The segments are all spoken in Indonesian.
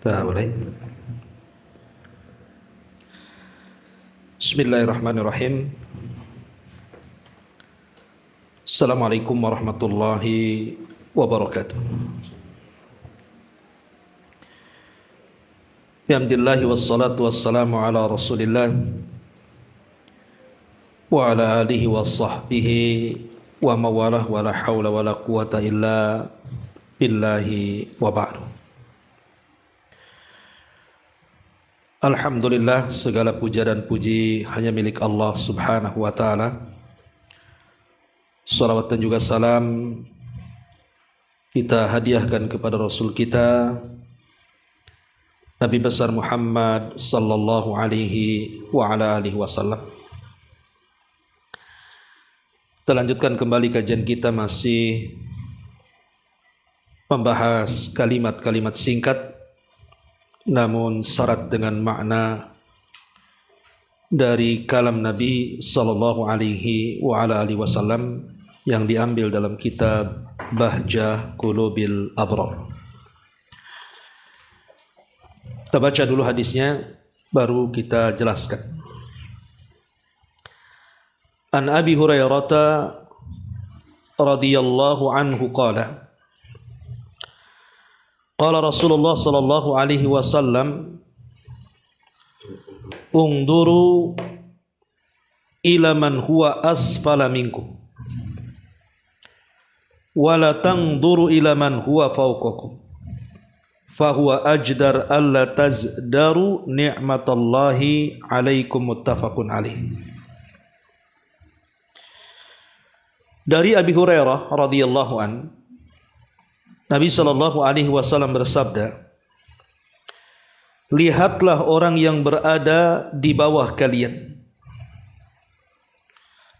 Mulai. Bismillahirrahmanirrahim. Assalamualaikum warahmatullahi wabarakatuh. Alhamdulillah wassalatu wassalamu ala Rasulillah wa ala alihi wa sahbihi wa mawalah wa la hawla wa la quwata illa billahi wa ba'du. Alhamdulillah, segala puja dan puji hanya milik Allah subhanahu wa ta'ala. Salawat dan juga salam kita hadiahkan kepada Rasul kita Nabi besar Muhammad sallallahu alaihi wa ala alihi wasallam. Kita lanjutkan kembali kajian kita, masih membahas kalimat-kalimat singkat namun syarat dengan makna dari kalam Nabi sallallahu alaihi wa ala alihi wasallam yang diambil dalam kitab Bahjah Qulubil Abrar. Kita baca dulu hadisnya, baru kita jelaskan. An Abi Hurairah radhiyallahu anhu qala qala Rasulullah sallallahu alaihi wasallam unduru ila man huwa asfala minkum wa la tanduru ila man huwa fawqakum fahuwa ajdar alla tazdaru ni'matallahi alaikum, muttafaqun alaih. Dari Abi Hurairah radhiyallahu an, Nabi sallallahu alaihi wasallam bersabda, lihatlah orang yang berada di bawah kalian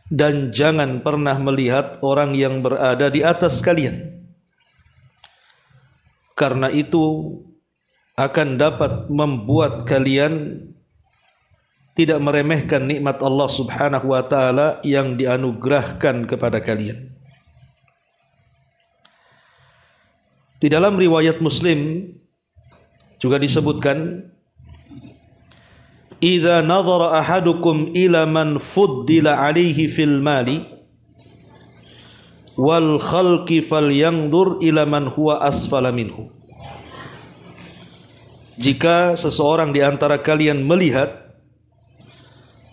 dan jangan pernah melihat orang yang berada di atas kalian, karena itu akan dapat membuat kalian tidak meremehkan nikmat Allah subhanahu wa ta'ala yang dianugerahkan kepada kalian. Di dalam riwayat Muslim juga disebutkan, idza nadhara ahadukum ila man fuddila alaihi fil mali wal khalqi falyanzur ila man huwa asfala minhu. Jika seseorang di antara kalian melihat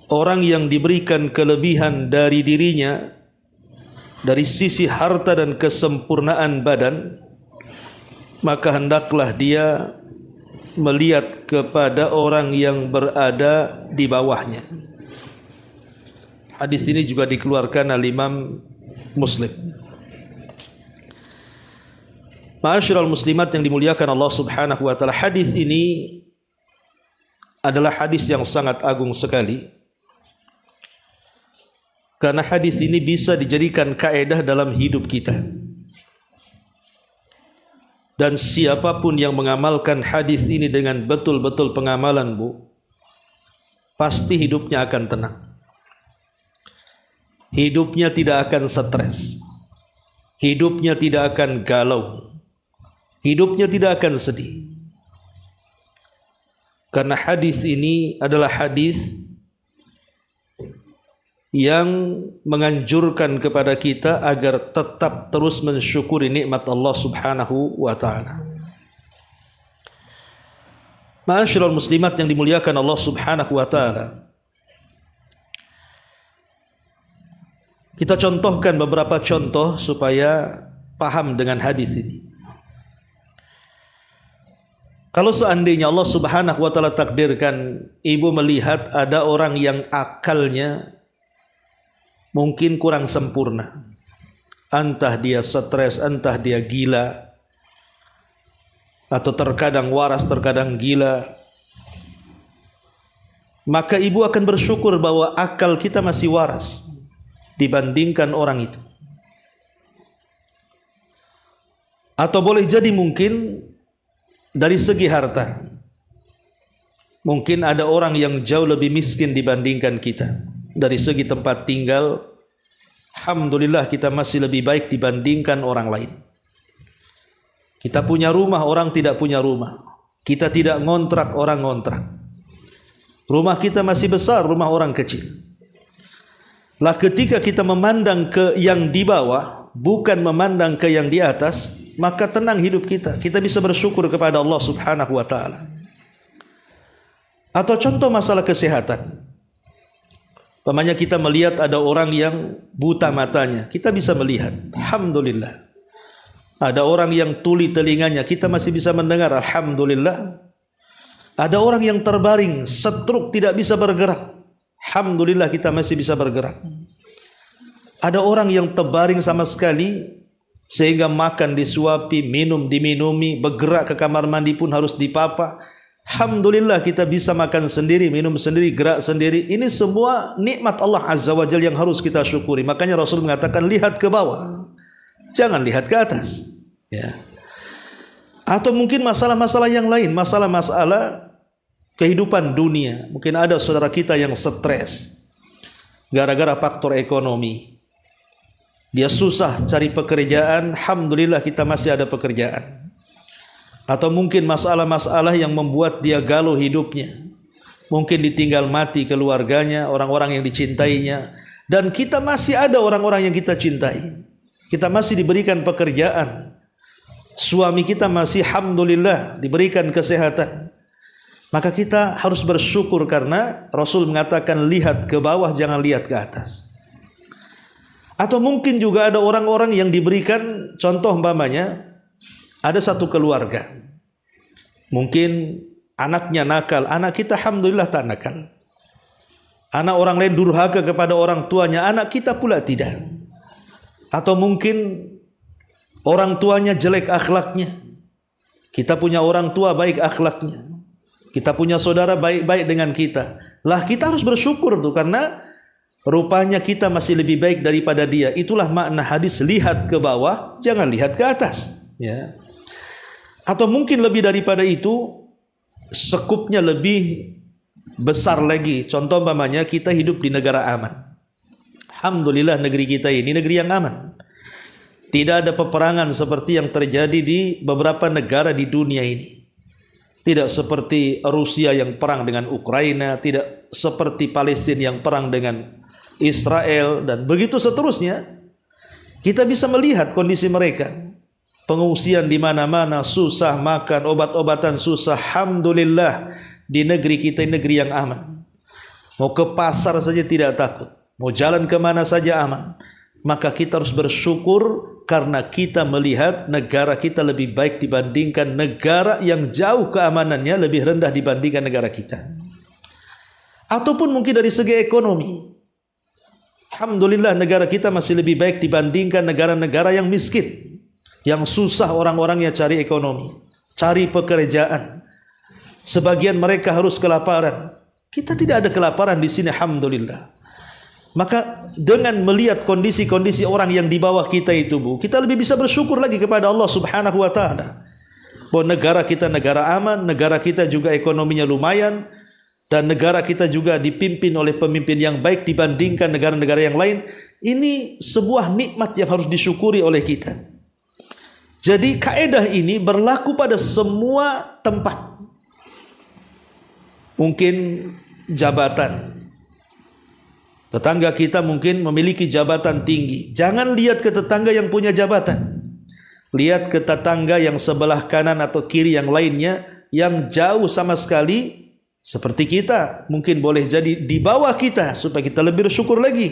orang yang diberikan kelebihan dari dirinya dari sisi harta dan kesempurnaan badan, maka hendaklah dia melihat kepada orang yang berada di bawahnya. Hadis ini juga dikeluarkan oleh Imam Muslim. Ma'asyiral muslimat yang dimuliakan Allah subhanahu wa ta'ala, hadis ini adalah hadis yang sangat agung sekali, karena hadis ini bisa dijadikan kaedah dalam hidup kita. Dan siapapun yang mengamalkan hadis ini dengan betul-betul pengamalan, pasti hidupnya akan tenang. Hidupnya tidak akan stres. Hidupnya tidak akan galau. Hidupnya tidak akan sedih. Karena hadis ini adalah hadis yang menganjurkan kepada kita agar tetap terus mensyukuri nikmat Allah subhanahu wa ta'ala. Ma'asyiral muslimat yang dimuliakan Allah subhanahu wa ta'ala, kita contohkan beberapa contoh supaya paham dengan hadis ini. Kalau seandainya Allah subhanahu wa ta'ala takdirkan ibu melihat ada orang yang akalnya mungkin kurang sempurna, entah dia stres, entah dia gila, atau terkadang waras, terkadang gila, maka ibu akan bersyukur bahwa akal kita masih waras dibandingkan orang itu. Atau boleh jadi mungkin dari segi harta, mungkin ada orang yang jauh lebih miskin dibandingkan kita. Dari segi tempat tinggal, alhamdulillah kita masih lebih baik dibandingkan orang lain. Kita punya rumah, orang tidak punya rumah. Kita tidak ngontrak, orang ngontrak. Rumah kita masih besar, rumah orang kecil. Lah ketika kita memandang ke yang di bawah, bukan memandang ke yang di atas, maka tenang hidup kita. Kita bisa bersyukur kepada Allah Subhanahu wa taala. Atau contoh masalah kesehatan. Pamannya kita melihat ada orang yang buta matanya, kita bisa melihat, alhamdulillah. Ada orang yang tuli telinganya, kita masih bisa mendengar, alhamdulillah. Ada orang yang terbaring, stroke, tidak bisa bergerak, alhamdulillah kita masih bisa bergerak. Ada orang yang terbaring sama sekali, sehingga makan disuapi, minum diminumi, bergerak ke kamar mandi pun harus dipapa. Alhamdulillah kita bisa makan sendiri, minum sendiri, gerak sendiri. Ini semua nikmat Allah Azza wa Jalla yang harus kita syukuri. Makanya Rasul mengatakan lihat ke bawah, jangan lihat ke atas. Ya. Atau mungkin masalah-masalah yang lain, masalah-masalah kehidupan dunia. Mungkin ada saudara kita yang stres gara-gara faktor ekonomi. Dia susah cari pekerjaan, alhamdulillah kita masih ada pekerjaan. Atau mungkin masalah-masalah yang membuat dia galau hidupnya. Mungkin ditinggal mati keluarganya, orang-orang yang dicintainya. Dan kita masih ada orang-orang yang kita cintai. Kita masih diberikan pekerjaan. Suami kita masih alhamdulillah diberikan kesehatan. Maka kita harus bersyukur karena Rasul mengatakan lihat ke bawah, jangan lihat ke atas. Atau mungkin juga ada orang-orang yang diberikan, contoh umpamanya, ada satu keluarga, mungkin anaknya nakal, anak kita alhamdulillah tak nakal. Anak orang lain durhaka kepada orang tuanya, anak kita pula tidak. Atau mungkin orang tuanya jelek akhlaknya, kita punya orang tua baik akhlaknya. Kita punya saudara baik-baik dengan kita. Lah kita harus bersyukur tuh, karena rupanya kita masih lebih baik daripada dia. Itulah makna hadis lihat ke bawah, jangan lihat ke atas. Ya. Atau mungkin lebih daripada itu, sekupnya lebih besar lagi. Contoh umpamanya kita hidup di negara aman. Alhamdulillah negeri kita ini negeri yang aman. Tidak ada peperangan seperti yang terjadi di beberapa negara di dunia ini. Tidak seperti Rusia yang perang dengan Ukraina, tidak seperti Palestina yang perang dengan Israel, dan begitu seterusnya. Kita bisa melihat kondisi mereka. Pengungsian di mana-mana, susah makan, obat-obatan susah. Alhamdulillah di negeri kita negeri yang aman. Mau ke pasar saja tidak takut, mau jalan kemana saja aman. Maka kita harus bersyukur karena kita melihat negara kita lebih baik dibandingkan negara yang jauh keamanannya lebih rendah dibandingkan negara kita. Ataupun mungkin dari segi ekonomi, alhamdulillah negara kita masih lebih baik dibandingkan negara-negara yang miskin, yang susah orang-orangnya cari ekonomi, cari pekerjaan. Sebagian mereka harus kelaparan. Kita tidak ada kelaparan di sini, alhamdulillah. Maka dengan melihat kondisi-kondisi orang yang di bawah kita itu, Bu, kita lebih bisa bersyukur lagi kepada Allah Subhanahu wa taala. Bahwa negara kita negara aman, negara kita juga ekonominya lumayan, dan negara kita juga dipimpin oleh pemimpin yang baik dibandingkan negara-negara yang lain. Ini sebuah nikmat yang harus disyukuri oleh kita. Jadi kaedah ini berlaku pada semua tempat. Mungkin jabatan. Tetangga kita mungkin memiliki jabatan tinggi. Jangan lihat ke tetangga yang punya jabatan. Lihat ke tetangga yang sebelah kanan atau kiri yang lainnya, yang jauh sama sekali seperti kita. Mungkin boleh jadi di bawah kita, supaya kita lebih bersyukur lagi.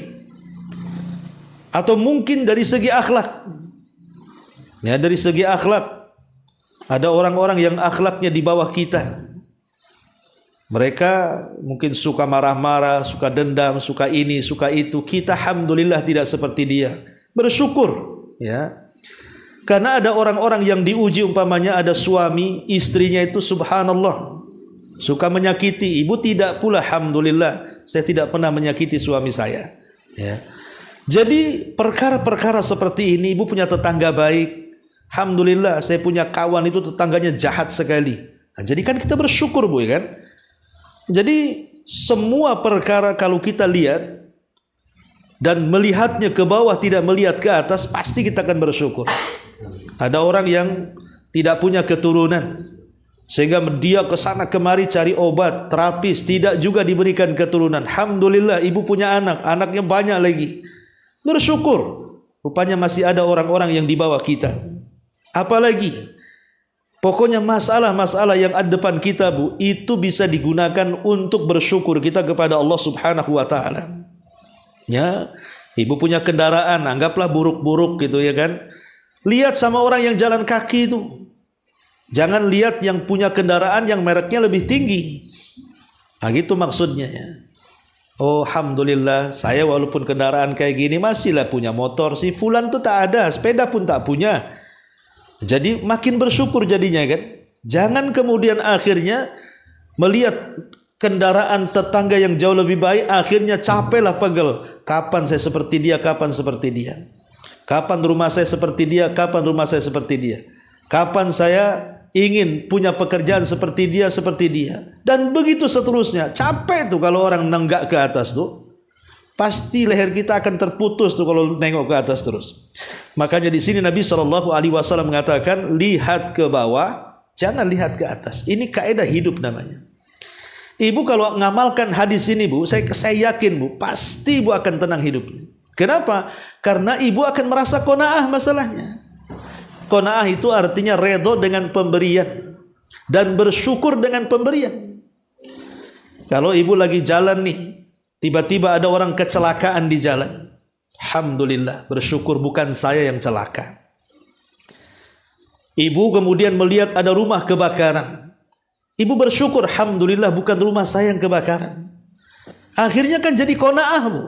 Atau mungkin dari segi akhlak. Ya, dari segi akhlak, ada orang-orang yang akhlaknya di bawah kita. Mereka mungkin suka marah-marah, suka dendam, suka ini, suka itu. Kita alhamdulillah tidak seperti dia. Bersyukur, ya. Karena ada orang-orang yang diuji, umpamanya ada suami, istrinya itu subhanallah suka menyakiti. Ibu tidak pula, alhamdulillah saya tidak pernah menyakiti suami saya. Ya. Jadi perkara-perkara seperti ini, ibu punya tetangga baik. Alhamdulillah saya punya kawan itu tetangganya jahat sekali. Nah, jadi kan kita bersyukur, Bu, ya kan? Jadi semua perkara kalau kita lihat dan melihatnya ke bawah, tidak melihat ke atas, pasti kita akan bersyukur. Ada orang yang tidak punya keturunan, sehingga dia ke sana kemari cari obat, terapis, tidak juga diberikan keturunan. Alhamdulillah ibu punya anak, anaknya banyak lagi. Bersyukur. Rupanya masih ada orang-orang yang di bawah kita. Apalagi, pokoknya masalah-masalah yang ada depan kita, Bu, itu bisa digunakan untuk bersyukur kita kepada Allah Subhanahu wa taala. Ya, ibu punya kendaraan, anggaplah buruk-buruk gitu ya kan. Lihat sama orang yang jalan kaki itu. Jangan lihat yang punya kendaraan yang mereknya lebih tinggi. Nah, gitu maksudnya ya. Oh, alhamdulillah, saya walaupun kendaraan kayak gini masihlah punya motor. Si fulan tuh tak ada, sepeda pun tak punya. Jadi makin bersyukur jadinya kan. Jangan kemudian akhirnya melihat kendaraan tetangga yang jauh lebih baik, akhirnya capeklah pegel. Kapan saya seperti dia, kapan seperti dia. Kapan rumah saya seperti dia, kapan rumah saya seperti dia. Kapan saya ingin punya pekerjaan seperti dia, seperti dia. Dan begitu seterusnya. Capek tuh kalau orang nenggak ke atas tuh. Pasti leher kita akan terputus tuh kalau nengok ke atas terus. Makanya di sini Nabi SAW mengatakan, lihat ke bawah, jangan lihat ke atas. Ini kaidah hidup namanya. Ibu kalau ngamalkan hadis ini, Bu, saya yakin, Bu, pasti ibu akan tenang hidupnya. Kenapa? Karena ibu akan merasa qanaah masalahnya. Qanaah itu artinya redho dengan pemberian dan bersyukur dengan pemberian. Kalau ibu lagi jalan nih, tiba-tiba ada orang kecelakaan di jalan, alhamdulillah, bersyukur bukan saya yang celaka. Ibu kemudian melihat ada rumah kebakaran, ibu bersyukur, alhamdulillah bukan rumah saya yang kebakaran. Akhirnya kan jadi qanaah, Bu.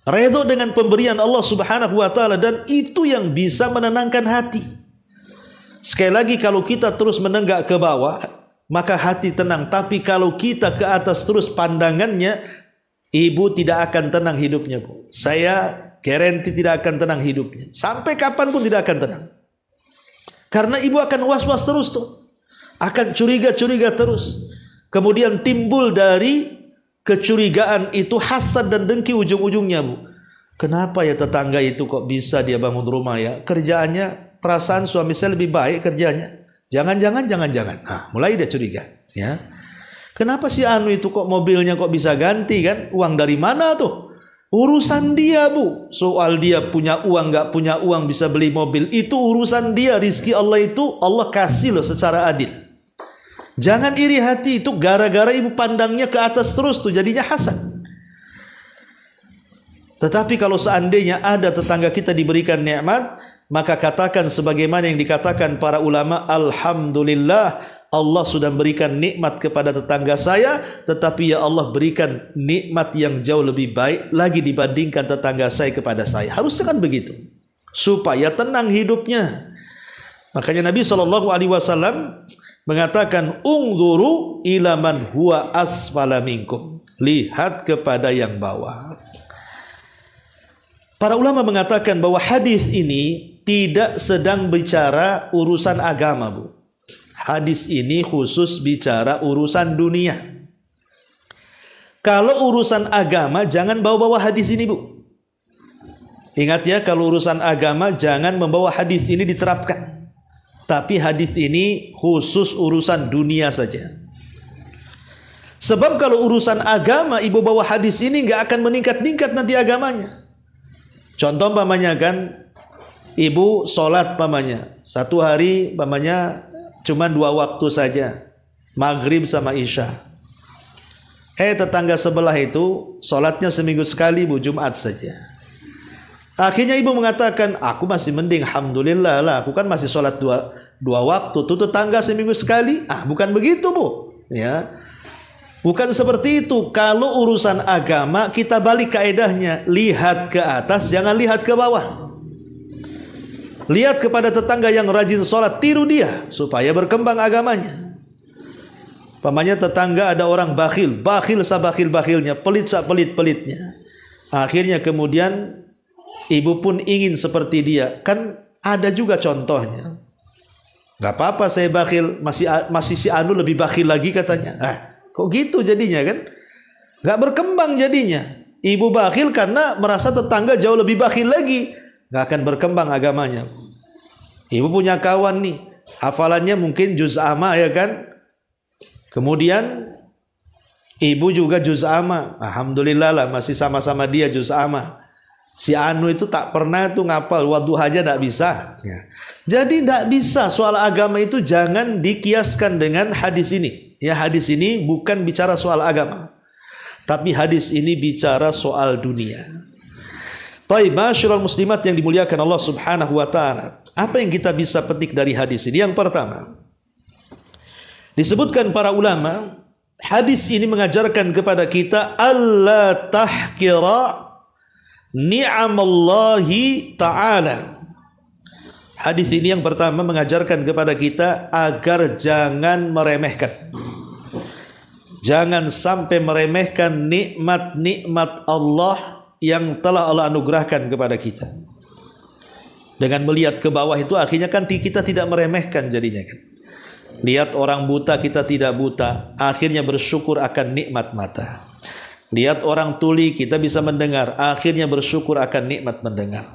Redho dengan pemberian Allah Subhanahu wa taala, dan itu yang bisa menenangkan hati. Sekali lagi, kalau kita terus menenggak ke bawah, maka hati tenang. Tapi kalau kita ke atas terus pandangannya, ibu tidak akan tenang hidupnya, Bu. Saya garanti tidak akan tenang hidupnya. Sampai kapanpun tidak akan tenang. Karena ibu akan was-was terus tuh. Akan curiga-curiga terus. Kemudian timbul dari kecurigaan itu hasad dan dengki ujung-ujungnya, Bu. Kenapa ya tetangga itu kok bisa dia bangun rumah ya? Kerjaannya, perasaan suami saya lebih baik kerjanya. Jangan-jangan. Nah, mulai dia curiga, ya. Kenapa si Anu itu kok mobilnya kok bisa ganti kan? Uang dari mana tuh? Urusan dia, Bu. Soal dia punya uang nggak punya uang bisa beli mobil, itu urusan dia. Rizki Allah itu Allah kasih loh secara adil. Jangan iri hati, itu gara-gara ibu pandangnya ke atas terus tuh jadinya hasad. Tetapi kalau seandainya ada tetangga kita diberikan nikmat, maka katakan sebagaimana yang dikatakan para ulama, alhamdulillah, Allah sudah berikan nikmat kepada tetangga saya, tetapi ya Allah berikan nikmat yang jauh lebih baik lagi dibandingkan tetangga saya kepada saya. Harusnya kan begitu, supaya tenang hidupnya. Makanya Nabi SAW mengatakan, ungzuru ila man huwa asfala minkum, lihat kepada yang bawah. Para ulama mengatakan bahwa hadis ini tidak sedang bicara urusan agama, Bu. Hadis ini khusus bicara urusan dunia. Kalau urusan agama jangan bawa-bawa hadis ini, Bu. Ingat ya, kalau urusan agama jangan membawa hadis ini diterapkan. Tapi hadis ini khusus urusan dunia saja. Sebab kalau urusan agama ibu bawa hadis ini nggak akan meningkat-ningkat nanti agamanya. Contoh pamannya kan, ibu sholat pamannya satu hari pamannya cuma 2 waktu saja, maghrib sama isya. Tetangga sebelah itu sholatnya seminggu sekali, Bu, Jumat saja. Akhirnya ibu mengatakan, aku masih mending, alhamdulillah lah, aku kan masih sholat dua waktu. Tuh tetangga seminggu sekali. Bukan begitu, Bu. Ya, bukan seperti itu. Kalau urusan agama kita balik kaedahnya, lihat ke atas, jangan lihat ke bawah. Lihat kepada tetangga yang rajin sholat, tiru dia supaya berkembang agamanya. Pamannya tetangga ada orang bakhil sabakhil-bakhilnya, pelit sapelit-pelitnya. Akhirnya kemudian ibu pun ingin seperti dia. Kan ada juga contohnya. Gak apa-apa saya bakhil, masih si Anu lebih bakhil lagi katanya. Kok gitu jadinya kan? Gak berkembang jadinya. Ibu bakhil karena merasa tetangga jauh lebih bakhil lagi. Gak akan berkembang agamanya. Ibu punya kawan nih, Hafalannya mungkin juz amma, ya kan? Kemudian ibu juga juz amma. Alhamdulillah lah, masih sama-sama dia juz amma. Si Anu itu tak pernah tuh ngapal, wadduha aja tak bisa. Ya. Jadi tak bisa, soal agama itu jangan dikiaskan dengan hadis ini. Ya, hadis ini bukan bicara soal agama, tapi hadis ini bicara soal dunia. Taib, masyarul muslimat yang dimuliakan Allah Subhanahu wa taala. Apa yang kita bisa petik dari hadis ini? Yang pertama, disebutkan para ulama, hadis ini mengajarkan kepada kita alla tahkira ni'amallahi ta'ala. Hadis ini yang pertama mengajarkan kepada kita agar jangan meremehkan, jangan sampai meremehkan nikmat-nikmat Allah yang telah Allah anugerahkan kepada kita. Dengan melihat ke bawah itu akhirnya kan kita tidak meremehkan jadinya kan. Lihat orang buta, kita tidak buta, akhirnya bersyukur akan nikmat mata. Lihat orang tuli, kita bisa mendengar, akhirnya bersyukur akan nikmat mendengar.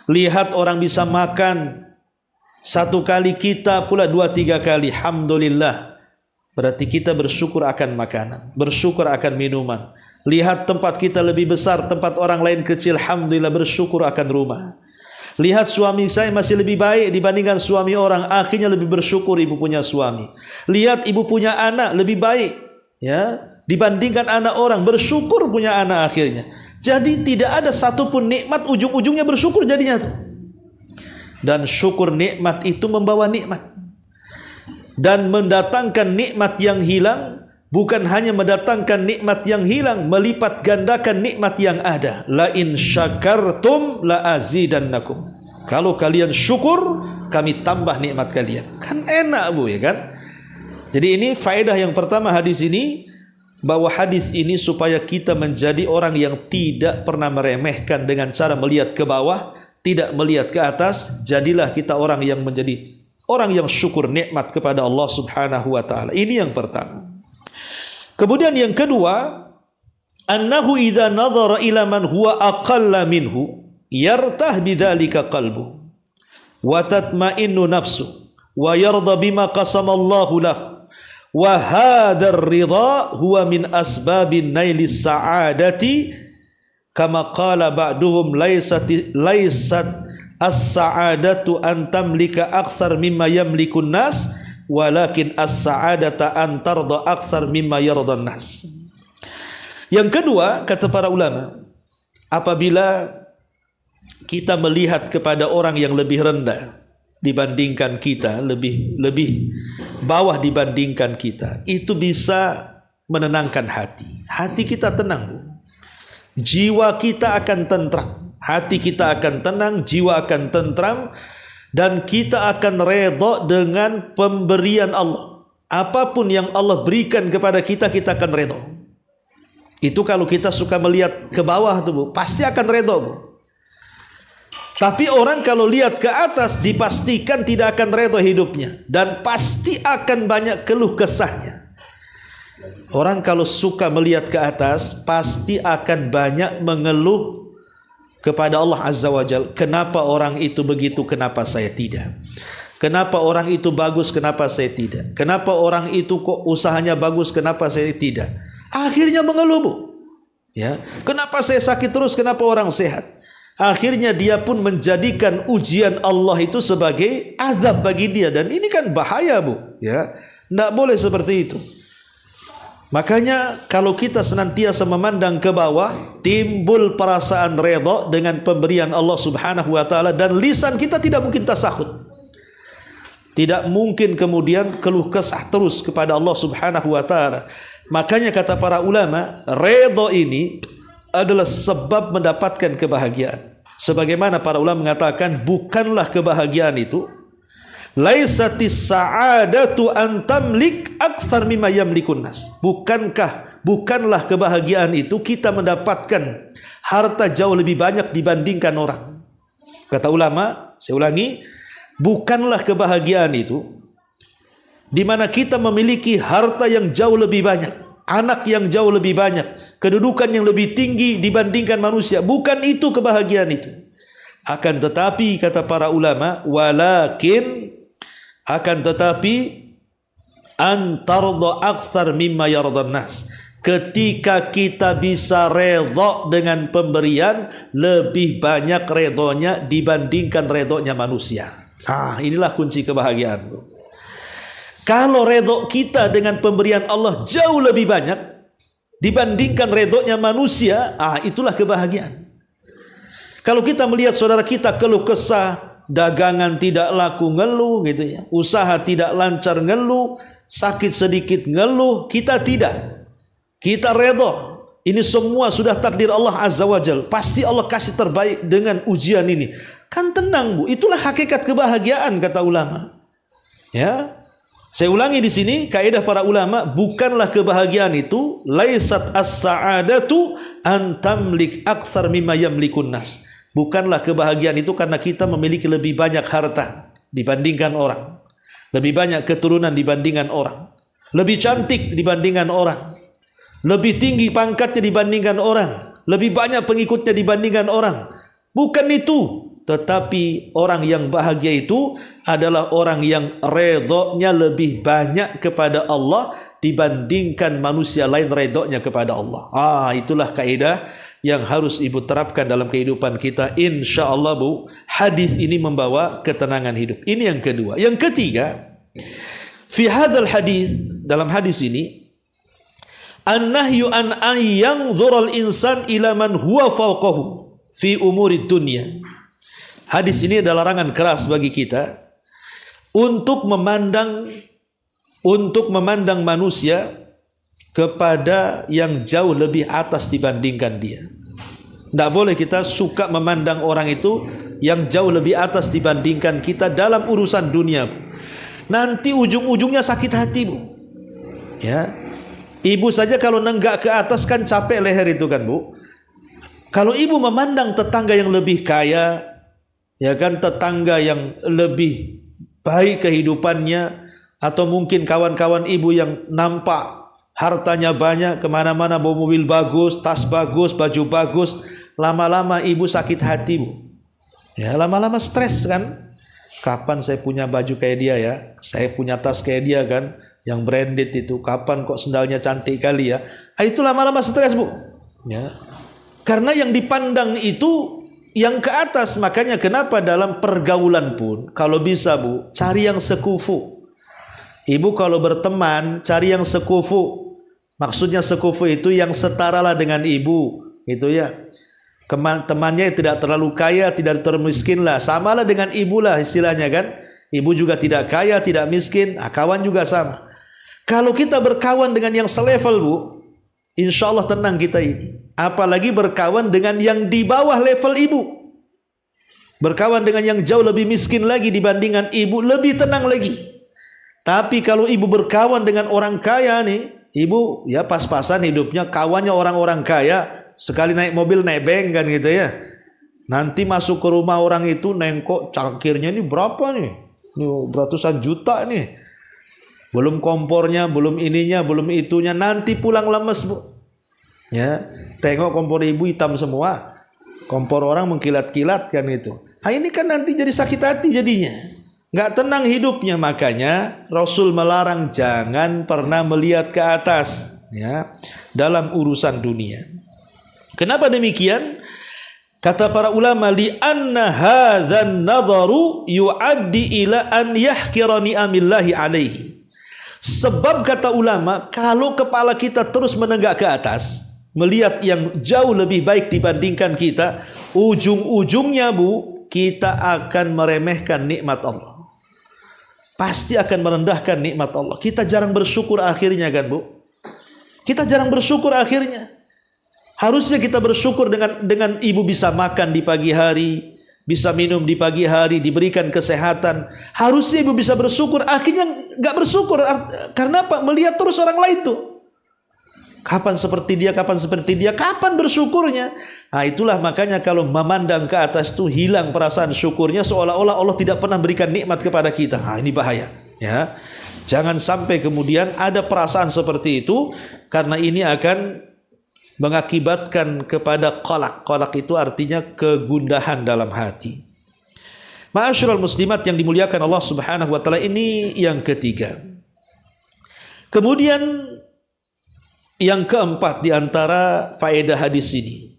Lihat orang bisa makan, satu kali kita pula 2-3 kali, alhamdulillah. Berarti kita bersyukur akan makanan, bersyukur akan minuman. Lihat tempat kita lebih besar, tempat orang lain kecil, alhamdulillah bersyukur akan rumah. Lihat suami saya masih lebih baik dibandingkan suami orang, akhirnya lebih bersyukur ibu punya suami. Lihat ibu punya anak lebih baik, ya, dibandingkan anak orang, bersyukur punya anak akhirnya. Jadi tidak ada satupun nikmat ujung-ujungnya bersyukur jadinya tuh. Dan syukur nikmat itu membawa nikmat dan mendatangkan nikmat yang hilang. Bukan hanya mendatangkan nikmat yang hilang, melipat gandakan nikmat yang ada. La in syakartum la azidannakum. Kalau kalian syukur, kami tambah nikmat kalian. Kan enak Bu, ya kan? Jadi ini faedah yang pertama hadis ini, bahwa hadis ini supaya kita menjadi orang yang tidak pernah meremehkan dengan cara melihat ke bawah, tidak melihat ke atas. Jadilah kita orang yang menjadi orang yang syukur nikmat kepada Allah Subhanahu wa taala. Ini yang pertama. Kemudian yang kedua, annahu idza nadhara ila man huwa aqalla minhu yartah bidzalika qalbu wa tatma'innu nafsu wa yarda bima qasama Allahu lahu wa hadzal ridha huwa min asbabin nailis sa'adati kama qala ba'duhum laysat as-sa'adatu an tamlika akthar mimma yamlikun nas walakin as-sa'adata an tarda akthar mimma yardan nas. Yang kedua, kata para ulama, apabila kita melihat kepada orang yang lebih rendah dibandingkan kita, lebih bawah dibandingkan kita, itu bisa menenangkan hati. Hati kita tenang, jiwa kita akan tentram, hati kita akan tenang, jiwa akan tentram, dan kita akan redha dengan pemberian Allah. Apapun yang Allah berikan kepada kita, kita akan redha. Itu kalau kita suka melihat ke bawah tuh Bu, pasti akan redha Bu. Tapi orang kalau lihat ke atas, dipastikan tidak akan redha hidupnya, dan pasti akan banyak keluh kesahnya. Orang kalau suka melihat ke atas, pasti akan banyak mengeluh kepada Allah Azza wa Jalla. Kenapa orang itu begitu, kenapa saya tidak? Kenapa orang itu bagus, kenapa saya tidak? Kenapa orang itu kok usahanya bagus, kenapa saya tidak? Akhirnya mengeluh Bu, ya. Kenapa saya sakit terus, kenapa orang sehat? Akhirnya dia pun menjadikan ujian Allah itu sebagai azab bagi dia, dan ini kan bahaya Bu, ya. Tidak boleh seperti itu. Makanya kalau kita senantiasa memandang ke bawah, timbul perasaan redha dengan pemberian Allah Subhanahu wa taala, dan lisan kita tidak mungkin tasakhut. Tidak mungkin kemudian keluh kesah terus kepada Allah Subhanahu wa taala. Makanya kata para ulama, redha ini adalah sebab mendapatkan kebahagiaan. Sebagaimana para ulama mengatakan, bukanlah kebahagiaan itu, laisatis sa'adatu an tamlik akthar mimma yamlikun nas. Bukanlah kebahagiaan itu kita mendapatkan harta jauh lebih banyak dibandingkan orang. Kata ulama, saya ulangi, bukanlah kebahagiaan itu di mana kita memiliki harta yang jauh lebih banyak, anak yang jauh lebih banyak, kedudukan yang lebih tinggi dibandingkan manusia. Bukan itu kebahagiaan itu. Akan tetapi kata para ulama, walakin Akan tetapi antardo akthar mimma yardhan nas. Ketika kita bisa redha dengan pemberian, lebih banyak redhonya dibandingkan redhonya manusia. Inilah kunci kebahagiaan. Kalau redho kita dengan pemberian Allah jauh lebih banyak dibandingkan redhonya manusia, itulah kebahagiaan. Kalau kita melihat saudara kita keluh kesah, dagangan tidak laku ngeluh gitu ya, usaha tidak lancar ngeluh, sakit sedikit ngeluh, kita tidak. Kita redha. Ini semua sudah takdir Allah Azza wa Jalla. Pasti Allah kasih terbaik dengan ujian ini. Kan tenang, Bu. Itulah hakikat kebahagiaan kata ulama. Ya. Saya ulangi di sini kaidah para ulama, bukanlah kebahagiaan itu laisat as-sa'adatu an tamlik aktsar mimma yamlikun nas. Bukanlah kebahagiaan itu karena kita memiliki lebih banyak harta dibandingkan orang. Lebih banyak keturunan dibandingkan orang. Lebih cantik dibandingkan orang. Lebih tinggi pangkatnya dibandingkan orang. Lebih banyak pengikutnya dibandingkan orang. Bukan itu. Tetapi orang yang bahagia itu adalah orang yang redhonya lebih banyak kepada Allah dibandingkan manusia lain redhonya kepada Allah. Itulah kaidah yang harus ibu terapkan dalam kehidupan kita. Insya Allah, Bu, hadis ini membawa ketenangan hidup. Ini yang kedua. Yang ketiga, fi hadzal hadis, dalam hadis ini, an-nahyu an yanzura al-insan ila man huwa fawqahu fi umuri dunya. Hadis ini adalah larangan keras bagi kita untuk memandang manusia kepada yang jauh lebih atas dibandingkan dia. Tidak boleh kita suka memandang orang itu yang jauh lebih atas dibandingkan kita dalam urusan dunia. Nanti ujung-ujungnya sakit hati, Bu. Ya. Ibu saja kalau nenggak ke atas kan capek leher itu kan, Bu. Kalau ibu memandang tetangga yang lebih kaya, ya kan, tetangga yang lebih baik kehidupannya, atau mungkin kawan-kawan ibu yang nampak hartanya banyak, kemana-mana bawa mobil bagus, tas bagus, baju bagus, lama-lama ibu sakit hati, Bu. Ya, lama-lama stres kan. Kapan saya punya baju kayak dia ya? Saya punya tas kayak dia kan, yang branded itu. Kapan kok sendalnya cantik kali ya? Itu lama-lama stres, Bu. Ya. Karena yang dipandang itu yang ke atas. Makanya kenapa dalam pergaulan pun kalau bisa, Bu, cari yang sekufu. Ibu kalau berteman cari yang sekufu. Maksudnya sekufu itu yang setaralah dengan ibu, gitu ya. Temannya tidak terlalu kaya, tidak terlalu miskin lah, samalah dengan ibu lah istilahnya kan. Ibu juga tidak kaya, tidak miskin, kawan juga sama. Kalau kita berkawan dengan yang selevel, Bu, insya Allah tenang kita ini. Apalagi berkawan dengan yang di bawah level ibu. Berkawan dengan yang jauh lebih miskin lagi dibandingkan ibu, lebih tenang lagi. Tapi kalau ibu berkawan dengan orang kaya nih, ibu ya pas-pasan hidupnya, kawannya orang-orang kaya, sekali naik mobil naik bank kan gitu ya. Nanti masuk ke rumah orang itu nengkok cangkirnya ini berapa nih? Ini ratusan juta nih. Belum kompornya, belum ininya, belum itunya. Nanti pulang lemes, Bu. Ya, tengok kompor ibu hitam semua, kompor orang mengkilat-kilat kan itu. Ini kan nanti jadi sakit hati jadinya, nggak tenang hidupnya. Makanya Rasul melarang jangan pernah melihat ke atas, ya, dalam urusan dunia. Kenapa demikian? Kata para ulama, li anna hadzan nadharu yu'addi ila an yahkira ni'amillahi alaihi. Sebab kata ulama, kalau kepala kita terus menenggak ke atas, melihat yang jauh lebih baik dibandingkan kita, ujung-ujungnya, Bu, kita akan meremehkan nikmat Allah. Pasti akan merendahkan nikmat Allah. Kita jarang bersyukur akhirnya kan, Bu. Kita jarang bersyukur akhirnya. Harusnya kita bersyukur dengan ibu bisa makan di pagi hari, bisa minum di pagi hari, diberikan kesehatan. Harusnya ibu bisa bersyukur, akhirnya nggak bersyukur. Karena apa? Melihat terus orang lain tuh. Kapan seperti dia, kapan seperti dia, kapan bersyukurnya? Itulah makanya kalau memandang ke atas tuh hilang perasaan syukurnya, seolah-olah Allah tidak pernah berikan nikmat kepada kita. Ini bahaya, ya. Jangan sampai kemudian ada perasaan seperti itu, karena ini akan mengakibatkan kepada qalaq. Qalaq itu artinya kegundahan dalam hati. Ma'asyiral muslimat yang dimuliakan Allah Subhanahu wa taala, ini yang ketiga. Kemudian yang keempat di antara faedah hadis ini.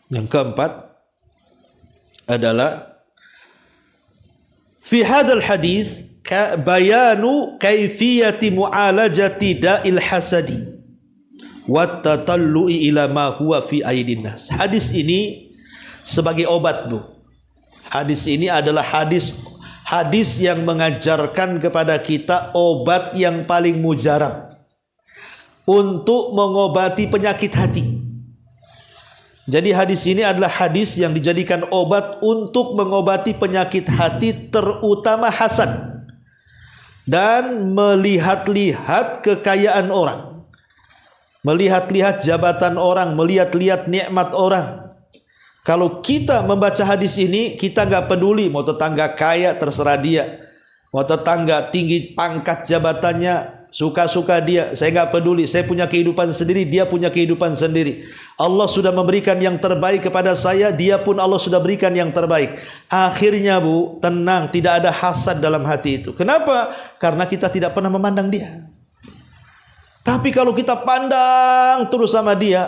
Yang keempat adalah fi hadzal hadis bayanu kaifiyati mu'alajati da'il hasadi wa tatallu'i ila ma huwa fi aidin nas. Hadis ini sebagai obat, Bu. Hadis ini adalah hadis yang mengajarkan kepada kita obat yang paling mujarab untuk mengobati penyakit hati. Jadi hadis ini adalah hadis yang dijadikan obat untuk mengobati penyakit hati, terutama hasad dan melihat-lihat kekayaan orang, melihat-lihat jabatan orang, melihat-lihat nikmat orang. Kalau kita membaca hadis ini, kita nggak peduli mau tetangga kaya, terserah dia, mau tetangga tinggi pangkat jabatannya, suka-suka dia, saya nggak peduli. Saya punya kehidupan sendiri, dia punya kehidupan sendiri. Allah sudah memberikan yang terbaik kepada saya, dia pun Allah sudah berikan yang terbaik. Akhirnya, Bu, tenang, tidak ada hasad dalam hati itu. Kenapa? Karena kita tidak pernah memandang dia. Tapi kalau kita pandang terus sama dia,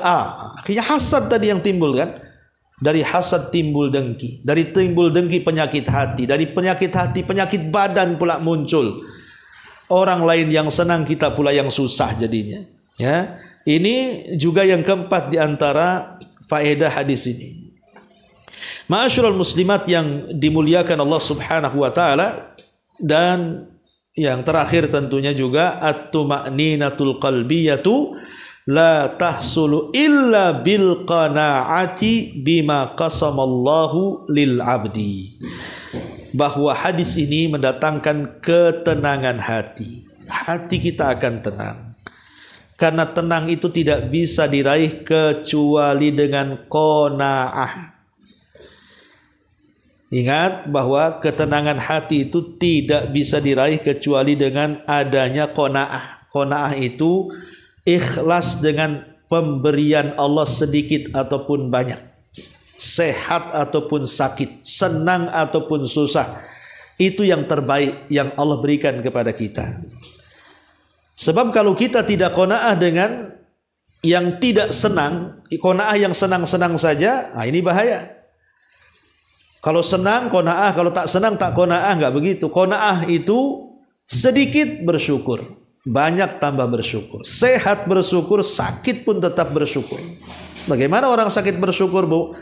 akhirnya hasad tadi yang timbul kan. Dari hasad timbul dengki, dari timbul dengki penyakit hati, dari penyakit hati penyakit badan pula muncul. Orang lain yang senang, kita pula yang susah jadinya. Ya, ini juga yang keempat di antara faedah hadis ini. Ma'asyiral muslimat yang dimuliakan Allah Subhanahu wa taala, dan yang terakhir tentunya juga at-tuma'ninatul qalbiyatu la tahsulu illa bil qanaati bima qasamallahu lil abdi. Bahwa hadis ini mendatangkan ketenangan hati. Hati kita akan tenang. Karena tenang itu tidak bisa diraih kecuali dengan qanaah. Ingat bahwa ketenangan hati itu tidak bisa diraih kecuali dengan adanya qanaah. Qanaah itu ikhlas dengan pemberian Allah sedikit ataupun banyak, sehat ataupun sakit, senang ataupun susah. Itu yang terbaik yang Allah berikan kepada kita. Sebab kalau kita tidak qanaah dengan yang tidak senang, qanaah yang senang-senang saja, ini bahaya. Kalau senang qanaah, kalau tak senang tak qanaah, enggak begitu. Qanaah itu sedikit bersyukur, banyak tambah bersyukur, sehat bersyukur, sakit pun tetap bersyukur. Bagaimana orang sakit bersyukur, Bu?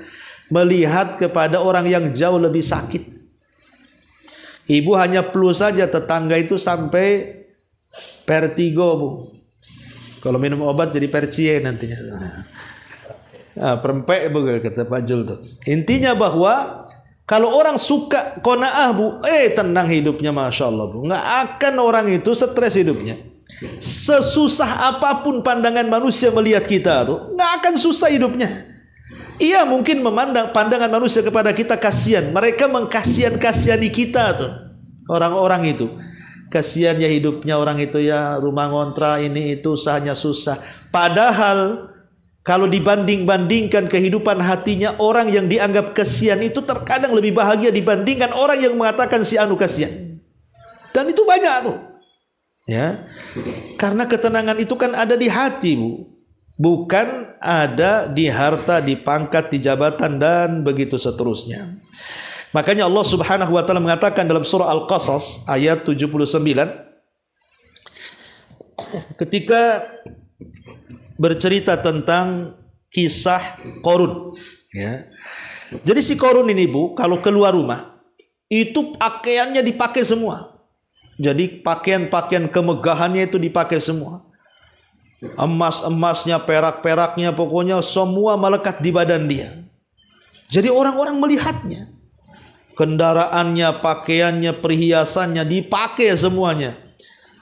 Melihat kepada orang yang jauh lebih sakit. Ibu hanya flu saja, tetangga itu sampai vertigo, Bu. Kalau minum obat jadi percie nantinya. Perempek, Bu, kata Pak Jul tuh. Intinya bahwa kalau orang suka qanaah, Bu, tenang hidupnya, Masya Allah, Bu. Nggak akan orang itu stres hidupnya. Sesusah apapun pandangan manusia melihat kita tuh, nggak akan susah hidupnya. Iya, mungkin memandang pandangan manusia kepada kita kasihan. Mereka mengkasihan-kasihani kita tuh, orang-orang itu. Kasihannya hidupnya orang itu, ya, rumah ngontra ini itu usahanya susah. Padahal kalau dibanding-bandingkan kehidupan hatinya, orang yang dianggap kasihan itu terkadang lebih bahagia dibandingkan orang yang mengatakan si anu kasihan. Dan itu banyak tuh. Ya. Karena ketenangan itu kan ada di hati, Bu. Bukan ada di harta, di pangkat, di jabatan, dan begitu seterusnya. Makanya Allah Subhanahu wa taala mengatakan dalam surah Al-Qasas ayat 79, ketika bercerita tentang kisah Qarun, ya. Jadi si Qarun ini, Bu, kalau keluar rumah itu pakaiannya dipakai semua. Jadi pakaian-pakaian kemegahannya itu dipakai semua. Emas-emasnya, perak-peraknya, pokoknya semua melekat di badan dia. Jadi orang-orang melihatnya. Kendaraannya, pakaiannya, perhiasannya dipakai semuanya.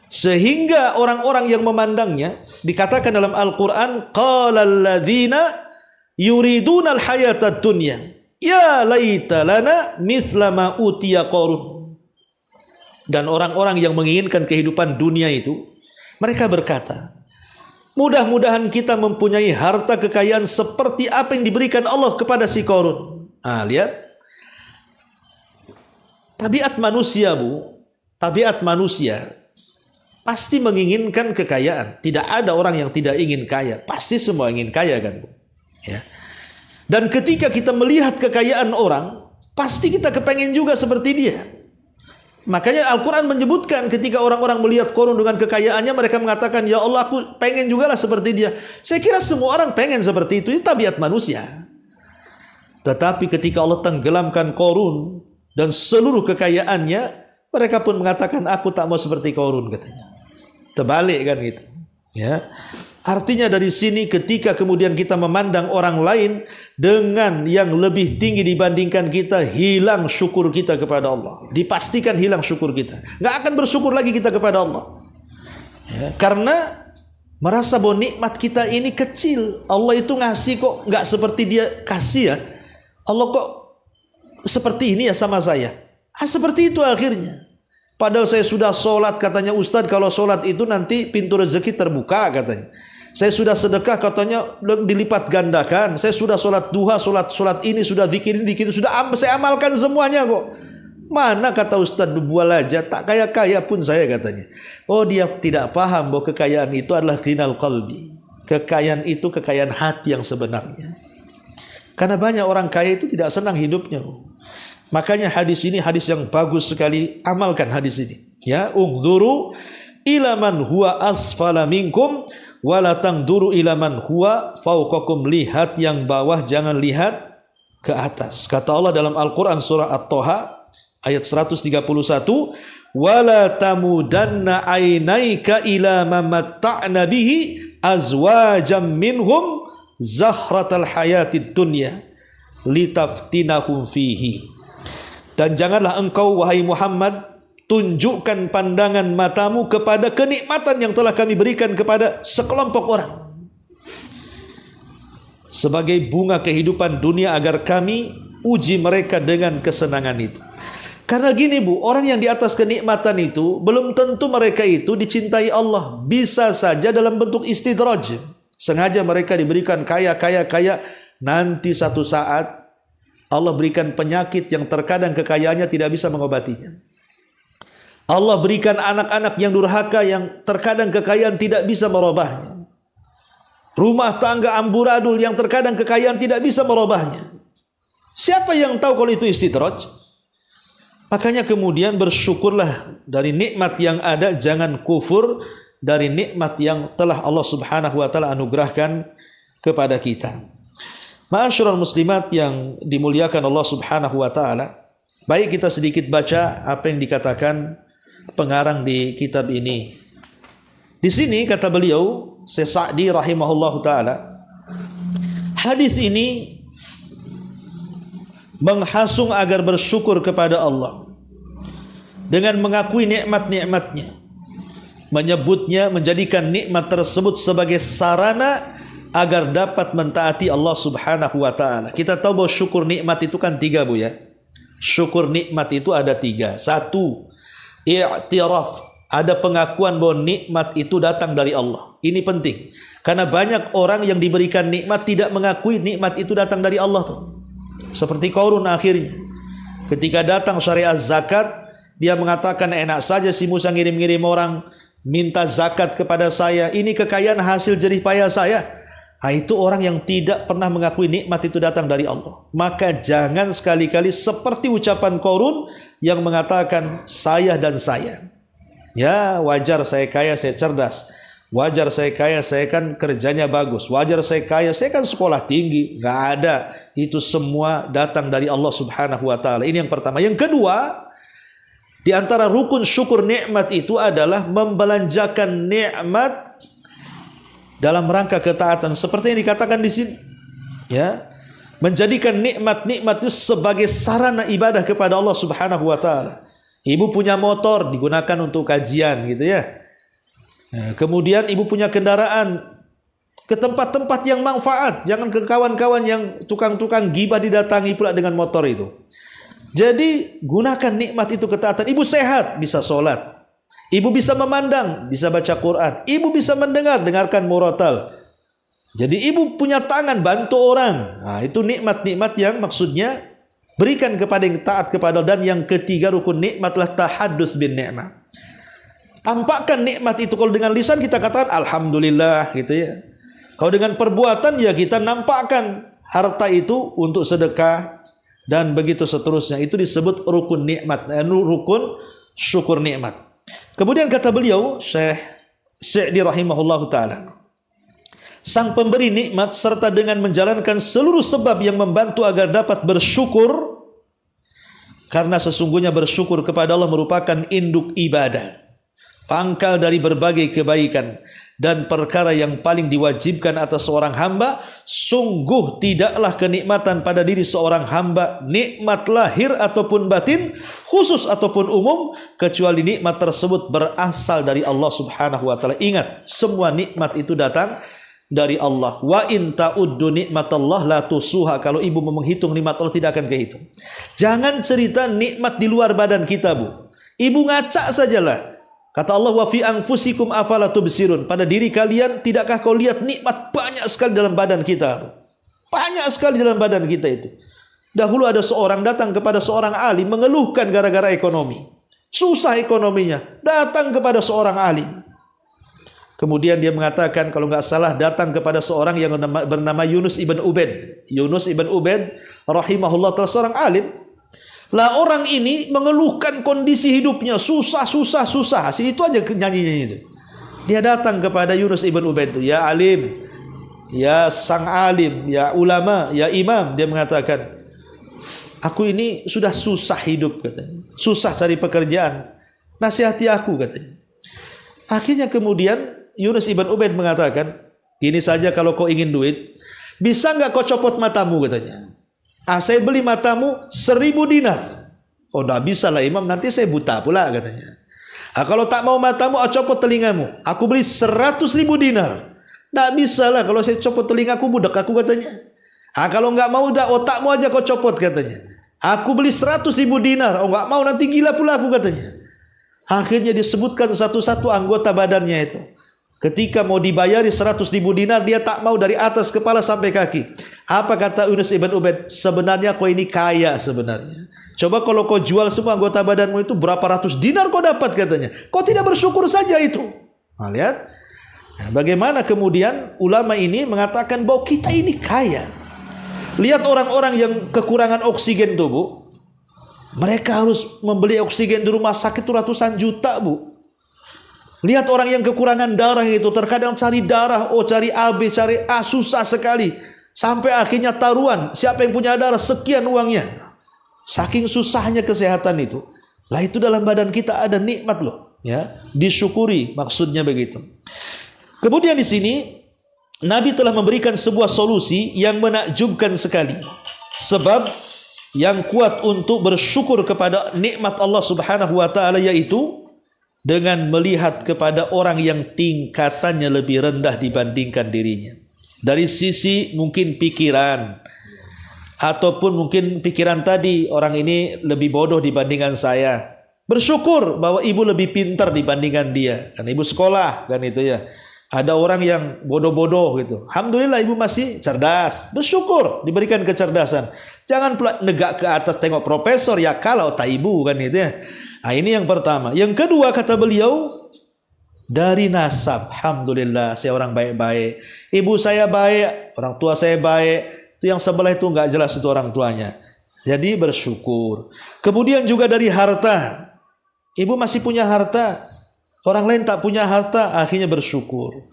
Sehingga orang-orang yang memandangnya, dikatakan dalam Al-Quran, qalal ladzina yuridunal hayatad dunya ya laita lana mithla ma utiya Qarun. Dan orang-orang yang menginginkan kehidupan dunia itu, mereka berkata, mudah-mudahan kita mempunyai harta kekayaan seperti apa yang diberikan Allah kepada si Qarun. Lihat. tabiat manusia, Bu, tabiat manusia pasti menginginkan kekayaan. Tidak ada orang yang tidak ingin kaya. Pasti semua ingin kaya kan, Bu? Ya. Dan ketika kita melihat kekayaan orang, pasti kita kepengen juga seperti dia. Makanya Al-Quran menyebutkan ketika orang-orang melihat Qarun dengan kekayaannya, mereka mengatakan, ya Allah, aku pengen juga lah seperti dia. Saya kira semua orang pengen seperti itu. Itu tabiat manusia. Tetapi ketika Allah tenggelamkan Qarun dan seluruh kekayaannya, mereka pun mengatakan, aku tak mau seperti Qarun, katanya. Terbalik kan gitu. Ya. Artinya dari sini ketika kemudian kita memandang orang lain dengan yang lebih tinggi dibandingkan kita, hilang syukur kita kepada Allah. Dipastikan hilang syukur kita. Nggak akan bersyukur lagi kita kepada Allah. Ya, karena merasa bahwa nikmat kita ini kecil. Allah itu ngasih kok nggak seperti dia kasih ya. Allah kok seperti ini ya sama saya. Seperti itu akhirnya. Padahal saya sudah sholat, katanya Ustadz, kalau sholat itu nanti pintu rezeki terbuka katanya. Saya sudah sedekah, katanya dilipat gandakan. Saya sudah sholat duha, sholat ini, sudah zikir ini, sudah saya amalkan semuanya kok. Mana kata Ustadz, bual aja, tak kaya-kaya pun saya, katanya. Oh, dia tidak paham bahwa kekayaan itu adalah ghinal qalbi. Kekayaan itu kekayaan hati yang sebenarnya. Karena banyak orang kaya itu tidak senang hidupnya. Makanya hadis ini hadis yang bagus sekali, amalkan hadis ini. Ya, ungduru ila man huwa asfala minkum wala tangduru ila man huwa fawqakum. Lihat yang bawah, jangan lihat ke atas. Kata Allah dalam Al-Quran surah At-Taha ayat 131, wala tamudanna ainaika ila mamatta'na bihi azwajam minhum zahratal hayatid dunya litaftinahum fihi. Dan janganlah engkau wahai Muhammad tunjukkan pandangan matamu kepada kenikmatan yang telah kami berikan kepada sekelompok orang sebagai bunga kehidupan dunia, agar kami uji mereka dengan kesenangan itu. Karena gini Bu, orang yang di atas kenikmatan itu belum tentu mereka itu dicintai Allah. Bisa saja dalam bentuk istidraj. Sengaja mereka diberikan kaya, nanti satu saat Allah berikan penyakit yang terkadang kekayaannya tidak bisa mengobatinya. Allah berikan anak-anak yang durhaka yang terkadang kekayaan tidak bisa merubahnya. Rumah tangga amburadul yang terkadang kekayaan tidak bisa merubahnya. Siapa yang tahu kalau itu istidraj? Makanya kemudian bersyukurlah dari nikmat yang ada, jangan kufur dari nikmat yang telah Allah Subhanahu wa taala anugerahkan kepada kita. Ma'asyiral muslimat yang dimuliakan Allah Subhanahu wa taala, baik kita sedikit baca apa yang dikatakan pengarang di kitab ini. Di sini kata beliau, Syekh Sa'di rahimahullahu taala, hadis ini menghasung agar bersyukur kepada Allah dengan mengakui nikmat-nikmatnya, menyebutnya, menjadikan nikmat tersebut sebagai sarana agar dapat mentaati Allah Subhanahu wa taala. Kita tahu bahwa syukur nikmat itu kan tiga Bu ya. Syukur nikmat itu ada tiga. Satu, i'tiraf, ada pengakuan bahwa nikmat itu datang dari Allah. Ini penting. Karena banyak orang yang diberikan nikmat tidak mengakui nikmat itu datang dari Allah tuh. Seperti Qarun akhirnya. Ketika datang syariat zakat, dia mengatakan enak saja si Musa ngirim-ngirim orang minta zakat kepada saya. Ini kekayaan hasil jerih payah saya. Itu orang yang tidak pernah mengakui nikmat itu datang dari Allah. Maka jangan sekali-kali seperti ucapan Qarun yang mengatakan saya dan saya. Ya, wajar saya kaya, saya cerdas. Wajar saya kaya, saya kan kerjanya bagus. Wajar saya kaya, saya kan sekolah tinggi. Nggak ada. Itu semua datang dari Allah Subhanahu wa taala. Ini yang pertama. Yang kedua, di antara rukun syukur nikmat itu adalah membelanjakan nikmat dalam rangka ketaatan, seperti yang dikatakan di sini. Ya, menjadikan nikmat-nikmat itu sebagai sarana ibadah kepada Allah Subhanahu wa taala. Ibu punya motor digunakan untuk kajian gitu ya. Nah, kemudian ibu punya kendaraan ke tempat-tempat yang manfaat, jangan ke kawan-kawan yang tukang-tukang gibah didatangi pula dengan motor itu. Jadi gunakan nikmat itu ketaatan. Ibu sehat, bisa sholat. Ibu bisa memandang, bisa baca Quran. Ibu bisa mendengar, dengarkan murotal. Jadi ibu punya tangan, bantu orang. Nah, itu nikmat-nikmat yang maksudnya Berikan kepada yang taat kepada Allah. Dan yang ketiga rukun nikmatlah tahaddus bin ni'mah. Tampakkan nikmat itu. Kalau dengan lisan kita katakan alhamdulillah gitu ya. Kalau dengan perbuatan ya kita nampakkan harta itu untuk sedekah dan begitu seterusnya. Itu disebut rukun nikmat, rukun syukur nikmat. Kemudian kata beliau Syekh Sa'di rahimahullahu taala, sang pemberi nikmat serta dengan menjalankan seluruh sebab yang membantu agar dapat bersyukur, karena sesungguhnya bersyukur kepada Allah merupakan induk ibadah, pangkal dari berbagai kebaikan dan perkara yang paling diwajibkan atas seorang hamba. Sungguh tidaklah kenikmatan pada diri seorang hamba, nikmat lahir ataupun batin, khusus ataupun umum, kecuali nikmat tersebut berasal dari Allah subhanahu wa ta'ala. Ingat, semua nikmat itu datang dari Allah. Wa in ta'uddu nikmatallah la tusuha. Kalau ibu menghitung nikmat Allah tidak akan kehitung. Jangan cerita nikmat di luar badan kita, Bu. Ibu ngacak sajalah. Kata Allah, wa fi anfusikum afala tubsirun. Pada diri kalian tidakkah kau lihat nikmat banyak sekali dalam badan kita? Banyak sekali dalam badan kita itu. Dahulu ada seorang datang kepada seorang alim mengeluhkan gara-gara ekonomi. Susah ekonominya. Datang kepada seorang alim. Kemudian dia mengatakan, kalau nggak salah datang kepada seorang yang bernama Yunus ibn Ubaid. Yunus ibn Ubaid rahimahullah ta'ala, seorang alim. Lah orang ini mengeluhkan kondisi hidupnya susah. Itu aja nyanyinya itu. Dia datang kepada Yunus ibn Ubaid itu, ya alim, ya sang alim, ya ulama, ya imam. Dia mengatakan, aku ini sudah susah hidup katanya. Susah cari pekerjaan. Nasihati aku katanya. Akhirnya kemudian Yunus ibn Ubaid mengatakan, gini saja kalau kau ingin duit, bisa nggak kau copot matamu katanya. Saya beli matamu 1.000 dinar. Oh, enggak bisa lah imam, nanti saya buta pula katanya. Kalau tak mau matamu, copot telingamu. Aku beli 100.000 dinar. Enggak bisa lah, kalau saya copot telingaku budak aku katanya. Kalau enggak mau, udah otakmu aja kau copot katanya. Aku beli 100.000 dinar. Oh, enggak mau, nanti gila pula aku katanya. Akhirnya disebutkan satu-satu anggota badannya itu. Ketika mau dibayari 100.000 dinar, dia tak mau dari atas kepala sampai kaki. Apa kata Yunus ibn Ubaid? Sebenarnya kau ini kaya sebenarnya. Coba kalau kau jual semua anggota badanmu itu, berapa ratus dinar kau dapat katanya. Kau tidak bersyukur saja itu. Nah, lihat. Nah, bagaimana kemudian ulama ini mengatakan bahwa kita ini kaya. Lihat orang-orang yang kekurangan oksigen tuh, Bu. Mereka harus membeli oksigen di rumah sakit ratusan juta, Bu. Lihat orang yang kekurangan darah itu, terkadang cari darah, cari AB, cari A, susah sekali. Sampai akhirnya taruhan, siapa yang punya darah sekian uangnya. Saking susahnya kesehatan itu. Lah itu dalam badan kita ada nikmat loh, ya. Disyukuri, maksudnya begitu. Kemudian di sini Nabi telah memberikan sebuah solusi yang menakjubkan sekali. Sebab yang kuat untuk bersyukur kepada nikmat Allah Subhanahu wa taala, yaitu dengan melihat kepada orang yang tingkatannya lebih rendah dibandingkan dirinya. Dari sisi mungkin pikiran, ataupun mungkin pikiran tadi, orang ini lebih bodoh dibandingkan saya. Bersyukur bahwa ibu lebih pintar dibandingkan dia, karena ibu sekolah kan itu ya. Ada orang yang bodoh-bodoh gitu. Alhamdulillah ibu masih cerdas. Bersyukur diberikan kecerdasan. Jangan pula negak ke atas tengok profesor, ya kalau tak ibu kan itu ya. Nah, ini yang pertama. Yang kedua kata beliau, dari nasab. Alhamdulillah saya orang baik-baik. Ibu saya baik, orang tua saya baik. Itu yang sebelah itu enggak jelas itu orang tuanya. Jadi bersyukur. Kemudian juga dari harta. Ibu masih punya harta, orang lain tak punya harta, akhirnya bersyukur.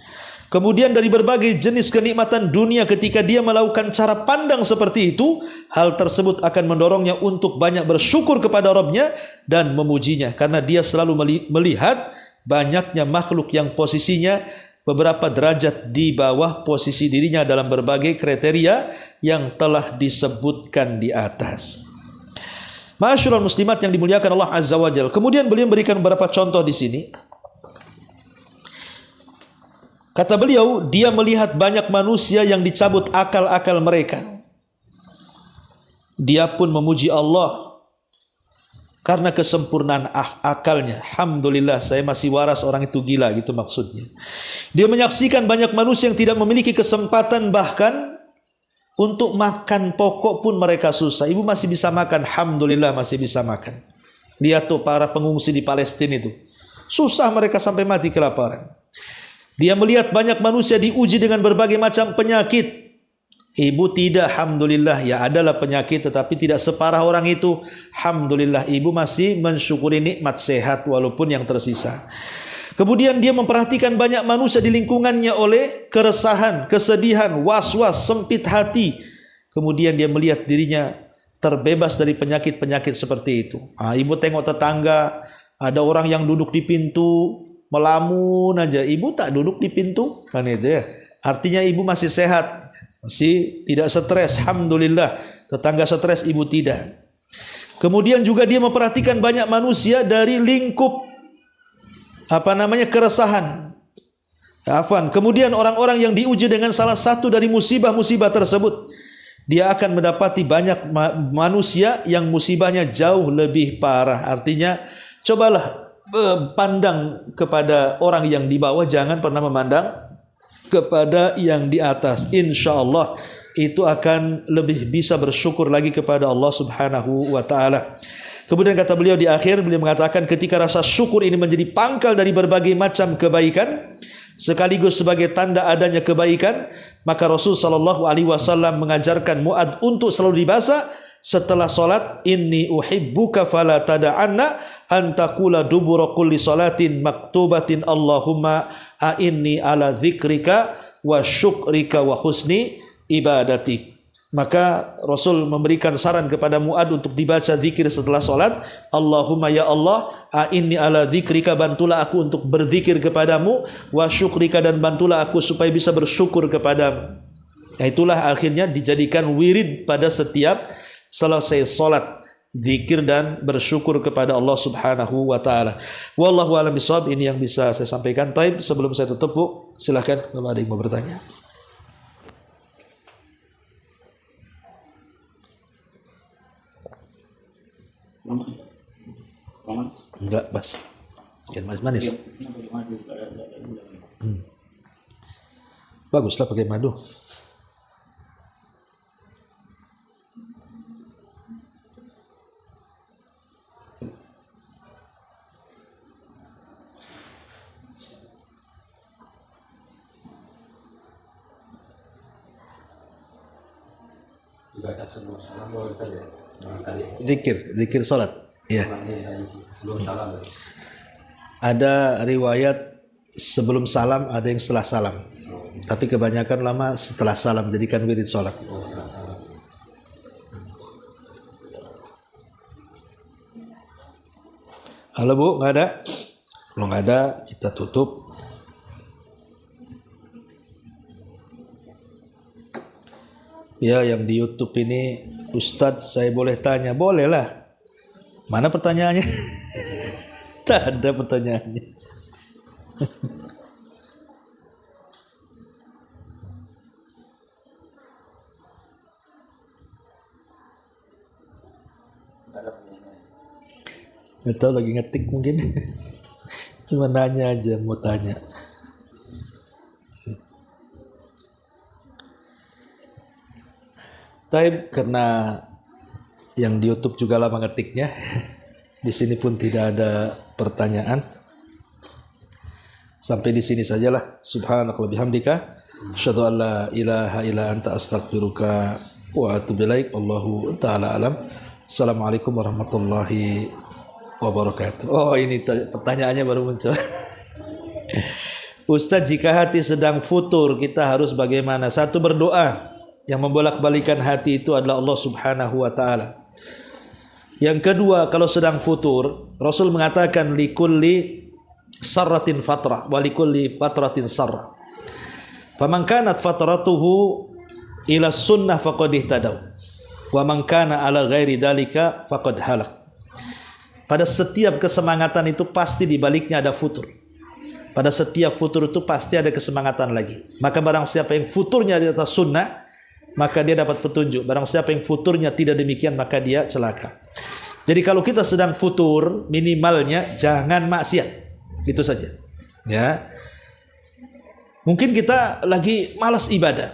Kemudian dari berbagai jenis kenikmatan dunia, ketika dia melakukan cara pandang seperti itu, hal tersebut akan mendorongnya untuk banyak bersyukur kepada Rabb-nya dan memujinya, karena dia selalu melihat banyaknya makhluk yang posisinya beberapa derajat di bawah posisi dirinya dalam berbagai kriteria yang telah disebutkan di atas. Ma'asyiral muslimat yang dimuliakan Allah Azza wa Jalla. Kemudian beliau memberikan beberapa contoh di sini. Kata beliau, dia melihat banyak manusia yang dicabut akal-akal mereka. Dia pun memuji Allah karena kesempurnaan akalnya. Alhamdulillah saya masih waras, orang itu gila, gitu maksudnya. Dia menyaksikan banyak manusia yang tidak memiliki kesempatan, bahkan Untuk makan pokok pun mereka susah. Ibu masih bisa makan, alhamdulillah masih bisa makan. Lihat tuh para pengungsi di Palestina itu. Susah mereka sampai mati kelaparan. Dia melihat banyak manusia diuji dengan berbagai macam penyakit. Ibu tidak, alhamdulillah, ya adalah penyakit tetapi tidak separah orang itu. Alhamdulillah, ibu masih mensyukuri nikmat sehat walaupun yang tersisa. Kemudian dia memperhatikan banyak manusia di lingkungannya oleh keresahan, kesedihan, was-was, sempit hati. Kemudian dia melihat dirinya terbebas dari penyakit-penyakit seperti itu. Ibu tengok tetangga, ada orang yang duduk di pintu, melamun aja. Ibu tak duduk di pintu, kan itu ya. Artinya ibu masih sehat, masih tidak stres, alhamdulillah. Tetangga stres, ibu tidak. Kemudian juga dia memperhatikan banyak manusia dari lingkup keresahan. Kemudian orang-orang yang diuji dengan salah satu dari musibah-musibah tersebut, dia akan mendapati banyak manusia yang musibahnya jauh lebih parah. Artinya, cobalah pandang kepada orang yang di bawah, jangan pernah memandang kepada yang di atas. Insya Allah itu akan lebih bisa bersyukur lagi kepada Allah Subhanahu wa ta'ala. Kemudian kata beliau di akhir, beliau mengatakan ketika rasa syukur ini menjadi pangkal dari berbagai macam kebaikan sekaligus sebagai tanda adanya kebaikan, maka Rasul sallallahu alaihi wasallam mengajarkan Mu'adz untuk selalu dibaca setelah salat, inni uhibbuka fala tada'anna an taqula dubura kulli salatin maktubatin Allahumma a'inni ala dzikrika wa syukrika wa husni ibadatik. Maka Rasul memberikan saran kepada Mu'adz untuk dibaca zikir setelah salat. Allahumma ya Allah, a'inni ala dzikrika, bantulah aku untuk berzikir kepadamu, wa syukrika, dan bantulah aku supaya bisa bersyukur kepadamu. Itulah akhirnya dijadikan wirid pada setiap selesai salat, zikir dan bersyukur kepada Allah Subhanahu wa taala. Wallahu a'lam bishawab. Ini yang bisa saya sampaikan. Taib, sebelum saya tutup, Bu, silakan kalau ada yang mau bertanya. Enggak, Bas. Jangan manis-manis. Baguslah pakai madu. Zikir salat. Ya. Ada riwayat sebelum salam, ada yang setelah salam. Tapi kebanyakan lama setelah salam jadikan wirid salat. Halo Bu, nggak ada? Kalau nggak ada, kita tutup. Ya, yang di YouTube ini, Ustadz, saya boleh tanya? Boleh lah. Mana pertanyaannya? Tak ada pertanyaannya. Nggak tahu, lagi ngetik mungkin. Cuma nanya aja, mau tanya. Taib, karena yang di YouTube juga lama ngetiknya, di sini pun tidak ada pertanyaan. Sampai di sini sajalah. Subhanaka wa bihamdika, asyhadu an la ilaha illa anta, astaghfiruka wa atubu ilaik. Allahu ta'ala alam. Assalamualaikum warahmatullahi wabarakatuh. Oh, ini pertanyaannya baru muncul. Ustadz, jika hati sedang futur, kita harus bagaimana? Satu, berdoa. Yang membolak-balikan hati itu adalah Allah Subhanahu wa ta'ala. Yang kedua, kalau sedang futur, Rasul mengatakan likulli sarratin fatrah wa likulli fatratin sarrah. Faman kanat fatratuhu ila sunnah faqad ihtadaw wa man kana ala ghairi dalika faqad halak. Pada setiap kesemangatan itu pasti di baliknya ada futur. Pada setiap futur itu pasti ada kesemangatan lagi. Maka barang siapa yang futurnya di atas sunnah, maka dia dapat petunjuk. Barang siapa yang futurnya tidak demikian, maka dia celaka. Jadi kalau kita sedang futur, minimalnya jangan maksiat. Itu saja. Ya. Mungkin kita lagi malas ibadah.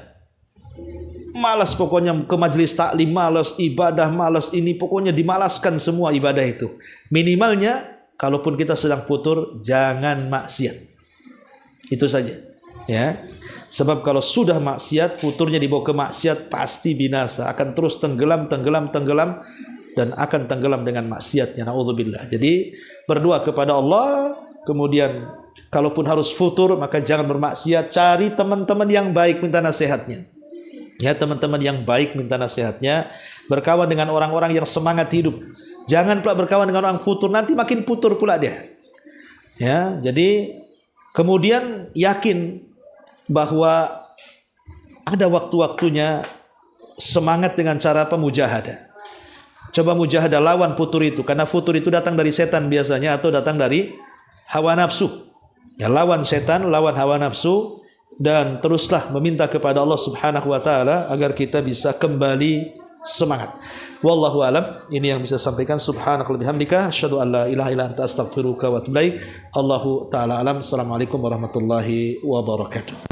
malas pokoknya ke majelis taklim, malas ibadah, malas ini, pokoknya dimalaskan semua ibadah itu. Minimalnya kalaupun kita sedang futur jangan maksiat. Itu saja. Ya. Sebab kalau sudah maksiat, futurnya dibawa ke maksiat pasti binasa, akan terus tenggelam dan akan tenggelam dengan maksiatnya. Naudzubillah. Jadi berdoa kepada Allah, kemudian kalaupun harus futur maka jangan bermaksiat, cari teman-teman yang baik minta nasihatnya. Ya, teman-teman yang baik minta nasihatnya, berkawan dengan orang-orang yang semangat hidup. Jangan pula berkawan dengan orang futur, nanti makin futur pula dia. Ya, jadi kemudian yakin bahwa ada waktu-waktunya semangat dengan cara pemujahadah. Coba mujahadah, lawan futur itu, karena futur itu datang dari setan biasanya atau datang dari hawa nafsu. Ya, lawan setan, lawan hawa nafsu, dan teruslah meminta kepada Allah Subhanahu wa taala agar kita bisa kembali semangat. Wallahu alam, ini yang bisa sampaikan. Subhanaka wa bihamdika asyhadu an la ilaha illa anta astaghfiruka wa atubu ilaik. Allahu taala alam. Assalamualaikum warahmatullahi wabarakatuh.